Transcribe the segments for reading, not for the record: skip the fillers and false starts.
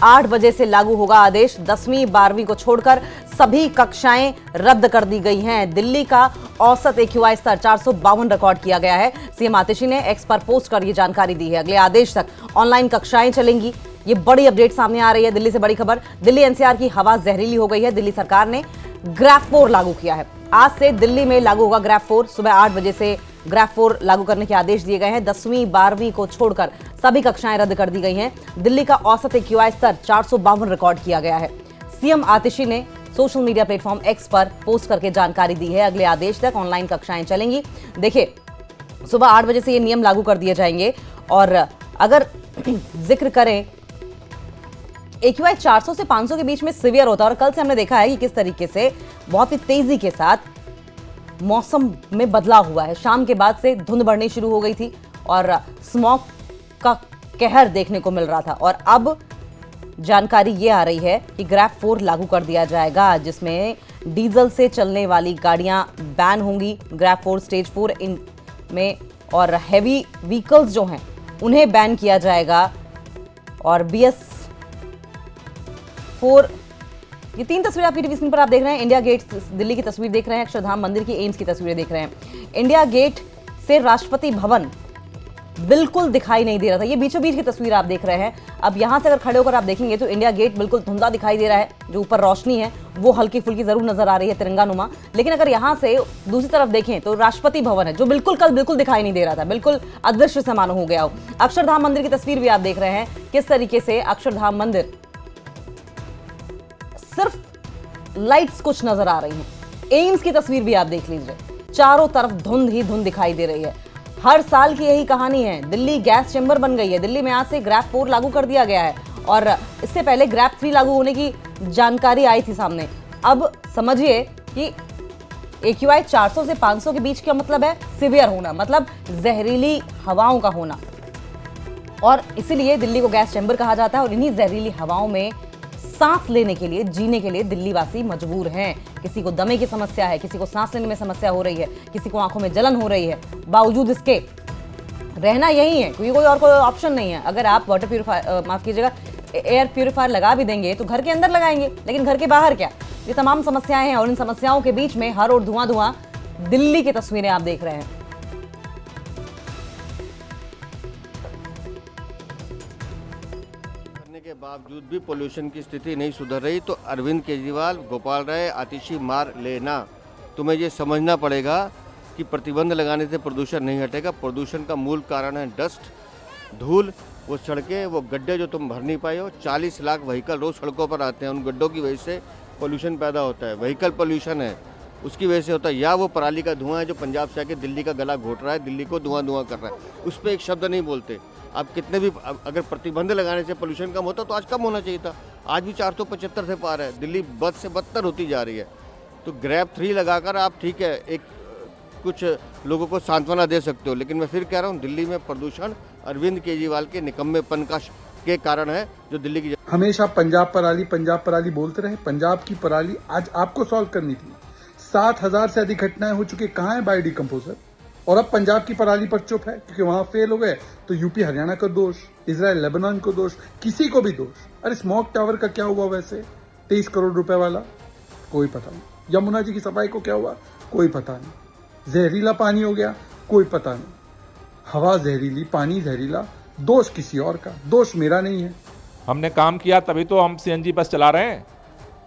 8 बजे से लागू होगा आदेश। 10वीं 12वीं को छोड़कर सभी कक्षाएं रद्द कर दी गई हैं। दिल्ली का औसत AQI स्तर 452 रिकॉर्ड किया गया है। सीएम आतिशी ने एक्स पर पोस्ट कर यह जानकारी दी है। अगले आदेश तक ऑनलाइन कक्षाएं चलेंगी। ये बड़ी अपडेट सामने आ रही है। दिल्ली से बड़ी खबर, दिल्ली NCR की हवा जहरीली हो गई है। दिल्ली सरकार ने ग्राफ 4 लागू किया है। आज से दिल्ली में लागू होगा ग्राफ 4। सुबह 8 बजे से ग्राफ 4 लागू करने के आदेश दिए गए हैं। 10वीं 12वीं को छोड़कर सभी कक्षाएं रद्द कर दी गई हैं। दिल्ली का औसत AQI स्तर 452 रिकॉर्ड किया गया है। सीएम आतिशी ने सोशल मीडिया प्लेटफॉर्म एक्स पर पोस्ट करके जानकारी दी है। अगले आदेश तक ऑनलाइन कक्षाएं चलेंगी। देखिए, सुबह 8 बजे से ये नियम लागू कर दिए जाएंगे। और अगर जिक्र करें, AQI 400 से 500 के बीच में सीवियर होता है। और कल से हमने देखा है कि किस तरीके से बहुत ही तेजी के साथ मौसम में बदलाव हुआ है। शाम के बाद से धुंध बढ़नी शुरू हो गई थी और स्मॉग का कहर देखने को मिल रहा था। और अब जानकारी ये आ रही है कि ग्राफ 4 लागू कर दिया जाएगा, जिसमें डीजल से चलने वाली गाड़ियां बैन होंगी ग्राफ 4 स्टेज 4 में, और हैवी व्हीकल्स जो हैं उन्हें बैन किया जाएगा। और BS4, ये 3 तस्वीरें आपकी टीवी स्क्रीन पर आप देख रहे हैं। इंडिया गेट दिल्ली की तस्वीर देख रहे हैं, अक्षरधाम मंदिर की, एम्स की तस्वीरें देख रहे हैं। इंडिया गेट से राष्ट्रपति भवन बिल्कुल दिखाई नहीं दे रहा था। ये बीचों बीच की तस्वीर आप देख रहे हैं। अब यहां से अगर खड़े होकर आप देखेंगे तो इंडिया गेट बिल्कुल धुंधला दिखाई दे रहा है। जो ऊपर रोशनी है वो हल्की फुल्की जरूर नजर आ रही है, तिरंगानुमा। लेकिन अगर यहां से दूसरी तरफ देखें तो राष्ट्रपति भवन है, जो कल बिल्कुल दिखाई नहीं दे रहा था, बिल्कुल अदृश्य सा मानो हो गया हो। अक्षरधाम मंदिर की तस्वीर भी आप देख रहे हैं, किस तरीके से अक्षरधाम मंदिर सिर्फ लाइट्स कुछ नजर आ रही हैं। एम्स की तस्वीर भी आप देख लीजिए, चारों तरफ धुंध ही धुंध दिखाई दे रही है। हर साल की यही कहानी है। दिल्ली गैस चैम्बर बन गई है। दिल्ली में आज से ग्राफ 4 लागू कर दिया गया है और इससे पहले ग्राफ 3 लागू होने की जानकारी आई थी सामने। अब समझिए कि AQI 400 से 500 के बीच का मतलब है सीवियर होना, मतलब जहरीली हवाओं का होना। और इसीलिए दिल्ली को गैस चैम्बर कहा जाता है। और इन्हीं जहरीली हवाओं में सांस लेने के लिए, जीने के लिए दिल्ली वासी मजबूर हैं। किसी को दमे की समस्या है, किसी को सांस लेने में समस्या हो रही है, किसी को आंखों में जलन हो रही है। बावजूद इसके रहना यही है, क्योंकि कोई और कोई ऑप्शन नहीं है। अगर आप वाटर प्यूरिफायर, माफ कीजिएगा, एयर प्यूरिफायर लगा भी देंगे तो घर के अंदर लगाएंगे, लेकिन घर के बाहर क्या? ये तमाम समस्याएं हैं। और इन समस्याओं के बीच में हर ओर धुआं धुआं दिल्ली की तस्वीरें आप देख रहे हैं। के बावजूद भी पोल्यूशन की स्थिति नहीं सुधर रही, तो अरविंद केजरीवाल, गोपाल राय, आतिशी मार लेना। तुम्हें ये समझना पड़ेगा कि प्रतिबंध लगाने से प्रदूषण नहीं हटेगा। प्रदूषण का मूल कारण है डस्ट, धूल, वो सड़कें, वो गड्ढे जो तुम भर नहीं पाए हो। 40 लाख व्हीकल रोज सड़कों पर आते हैं, उन गड्ढों की वजह से पोल्यूशन पैदा होता है। व्हीकल पोल्यूशन है, उसकी वजह से होता है। या वो पराली का धुआं है जो पंजाब से आके दिल्ली का गला घोट रहा है, दिल्ली को धुआं धुआं कर रहा है, उस पर एक शब्द नहीं बोलते। अब कितने भी अगर प्रतिबंध लगाने से पोल्यूशन कम होता तो आज कम होना चाहिए था। आज भी 475 से पार है। दिल्ली बद से बदतर होती जा रही है। तो ग्रैब 3 लगाकर आप, ठीक है, एक कुछ लोगों को सांत्वना दे सकते हो, लेकिन मैं फिर कह रहा हूँ, दिल्ली में प्रदूषण अरविंद केजरीवाल के निकम्मेपन के कारण है, जो दिल्ली की हमेशा पंजाब पराली बोलते रहे। पंजाब की पराली आज आपको सॉल्व करनी थी। 7,000 से अधिक घटनाएं हो चुकी। कहाँ है बायोडिकम्पोजर? और अब पंजाब की पराली पर चुप है क्योंकि वहां फेल हो गए। तो यूपी हरियाणा को दोष, इजराइल लेबनान को दोष, किसी को भी दोष। अरे स्मॉग टावर का क्या हुआ वैसे? 23 करोड़ रुपए वाला, कोई पता नहीं। यमुना जी की सफाई को क्या हुआ? कोई पता नहीं। जहरीला पानी हो गया, कोई पता नहीं। हवा जहरीली, पानी जहरीला, दोष किसी और का, दोष मेरा नहीं है। हमने काम किया तभी तो हम CNG बस चला रहे हैं।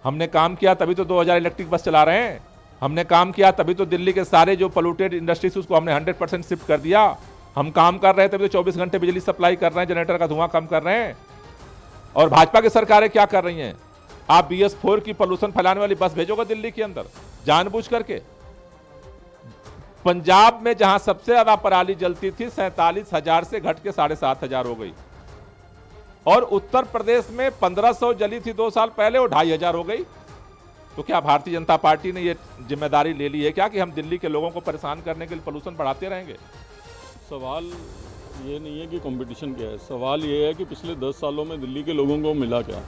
हमने काम किया तभी तो 2000 इलेक्ट्रिक बस चला रहे हैं। हमने काम किया तभी तो दिल्ली के सारे जो पोल्यूटेड इंडस्ट्रीज उसको हमने 100% शिफ्ट कर दिया। हम काम कर रहे हैं तभी तो 24 घंटे बिजली सप्लाई कर रहे हैं, जनरेटर का धुआं कम कर रहे हैं। और भाजपा की सरकारें क्या कर रही हैं? आप BS4 की पोल्यूशन फैलाने वाली बस भेजोगे दिल्ली के अंदर जानबूझ करके। पंजाब में जहां सबसे ज्यादा पराली जलती थी 47,000 से घट के 7,500 हो गई। और उत्तर प्रदेश में 1500 जली थी 2 साल पहले, वो 2,500 हो गई। तो क्या भारतीय जनता पार्टी ने ये जिम्मेदारी ले ली है क्या कि हम दिल्ली के लोगों को परेशान करने के लिए पोल्यूशन बढ़ाते रहेंगे? सवाल ये नहीं है कि कंपटीशन क्या है, सवाल ये है कि पिछले 10 सालों में दिल्ली के लोगों को मिला क्या।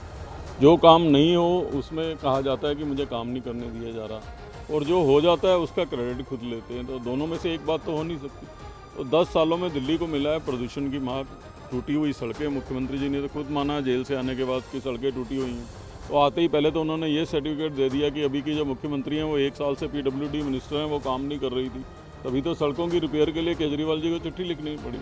जो काम नहीं हो उसमें कहा जाता है कि मुझे काम नहीं करने दिया जा रहा, और जो हो जाता है उसका क्रेडिट खुद लेते हैं। तो दोनों में से एक बात तो हो नहीं सकती। तो 10 सालों में दिल्ली को मिला है प्रदूषण की मार, टूटी हुई सड़कें, मुख्यमंत्री जी ने तो खुद माना जेल से आने के बाद कि सड़कें टूटी हुई हैं। तो आते ही पहले तो उन्होंने ये सर्टिफिकेट दे दिया कि अभी की जो मुख्यमंत्री हैं वो 1 साल से PWD मिनिस्टर हैं, वो काम नहीं कर रही थी। तभी तो सड़कों की रिपेयर के लिए केजरीवाल जी को चिट्ठी लिखनी पड़ी।